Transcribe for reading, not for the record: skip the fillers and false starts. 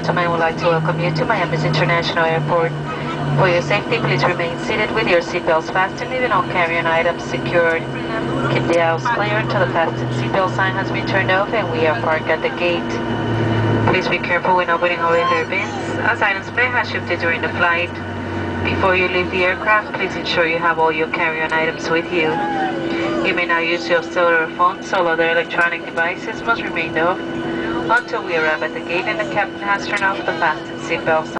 gentlemen, would like to welcome you to Miami's International Airport. For your safety, please remain seated with your seatbelts fastened, even all carry-on items secured. Keep the aisles clear until the fasten seatbelt sign has been turned off and we are parked at the gate. Please be careful when opening overhead bins, as items may have shifted during the flight. Before you leave the aircraft, please ensure you have all your carry-on items with you. You may now use your cellular phones. All other electronic devices must remain off until we arrive at the gate and the captain has turned off the fasten seatbelt sign.